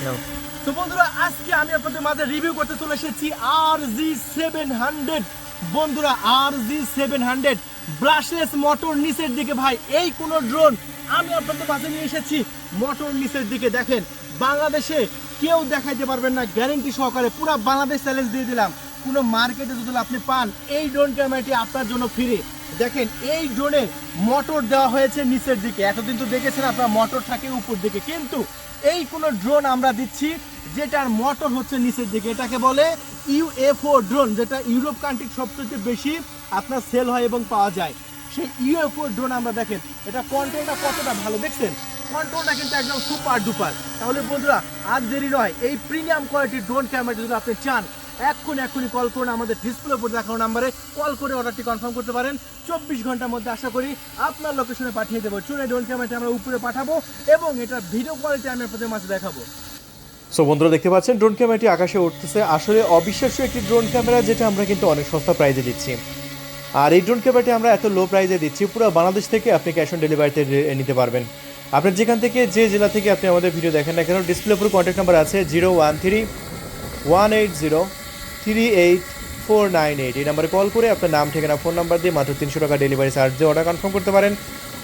নাও। তো বন্ধুরা আজকে আমি আপনাদের মাঝে রিভিউ করতে চলে এসেছি RG700। বন্ধুরা RG700 ব্রাশলেস মোটর নিচের দিকে ভাই, এই কোন ড্রোন আমি আপনাদের মাঝে নিয়ে এসেছি মোটর নিচের দিকে। দেখেন বাংলাদেশে কেউ দেখাইতে পারবেন না, গ্যারেন্টি সহকারে পুরো বাংলাদেশ চ্যালেঞ্জ দিয়ে দিলাম। কোনো মার্কেটে যদি আপনি পান এই ড্রোন ক্যামেরাটি আপনার জন্য ফ্রি। দেখেন এই ড্রোনে মোটর দেওয়া হয়েছে নিচের দিকে, এতদিন তো দেখেছেন আপনার মোটর থাকে উপর দিকে, কিন্তু এই কোন ড্রোন আমরা দিচ্ছি যেটার মোটর হচ্ছে নিচের দিকে। এটাকে বলে ইউএফও ড্রোন, যেটা ইউরোপ কান্ট্রির সবচেয়ে বেশি আপনার সেল হয় এবং পাওয়া যায়। সেই ইউএফও ড্রোন আমরা দেখেন এটা কন্ট্রোলটা কতটা ভালো, দেখছেন কন্ট্রোলটা কিন্তু একদম সুপার ডুপার। তাহলে বন্ধুরা আর দেরি নয়, এই প্রিমিয়াম কোয়ালিটির ড্রোন ক্যামেরাটি যদি আপনি চান এক্ষুনি কল করুন, আমাদের ডিসপ্লে উপর দেখানো নাম্বারে কল করে অর্ডারটি কনফার্ম করতে পারেন। 24 ঘন্টার মধ্যে আশা করি আপনার লোকেশনে পাঠিয়ে দেবো। চুনে ড্রোন ক্যামেরাটি আমরা উপরে পাঠাবো এবং এটা ভিডিও কোয়ালিটি আমি আপনাদের মাঝে দেখাবো। সো বন্ধুরা দেখতে পাচ্ছেন ড্রোন ক্যামেরাটি আকাশে উঠতেছে, আসলে অবিশ্বাস্য একটি ড্রোন ক্যামেরা যেটা আমরা কিন্তু অনেক সস্তা প্রাইজে দিচ্ছি। আর এই ড্রোন ক্যামেরাটি আমরা এত লো প্রাইজে দিচ্ছি, পুরো বাংলাদেশ থেকে আপনি ক্যাশ অন ডেলিভারিতে নিতে পারবেন। আপনার যেখান থেকে যে জেলা থেকে আপনি আমাদের ভিডিও দেখেন না কেন, ডিসপ্লে উপর কন্ট্যাক্ট নাম্বার আছে 013-180-38-498। এই নাম্বারে কল করে আপনার নাম, ঠিকানা, ফোন নাম্বার দিয়ে মাত্র 300 টাকা ডেলিভারি চার্জ দিয়ে অর্ডার কনফার্ম করতে পারেন।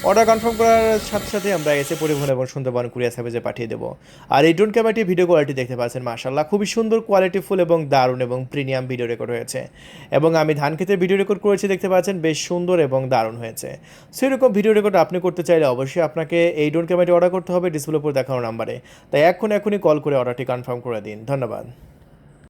অর্ডার কনফার্ম করার সাথে সাথে আমরা এসে পরিবহন এবং সুন্দরবন কুরিয়ার সার্ভিসে পাঠিয়ে দেবো। আর এই ড্রোন ক্যামেরাটি ভিডিও কোয়ালিটি দেখতে পাচ্ছেন মাশাআল্লাহ খুবই সুন্দর, কোয়ালিটিফুল এবং দারুণ এবং প্রিমিয়াম ভিডিও রেকর্ড হয়েছে। এবং আমি ধান ক্ষেতের ভিডিও রেকর্ড করেছি, দেখতে পাচ্ছেন বেশ সুন্দর এবং দারুণ হয়েছে। সেরকম ভিডিও রেকর্ড আপনি করতে চাইলে অবশ্যই আপনাকে এই ড্রোন ক্যামেরাটি অর্ডার করতে হবে ডিসপ্লে উপর দেখানো নাম্বারে। তাই এক্ষুনি কল করে অর্ডারটি কনফার্ম করে দিন। ধন্যবাদ।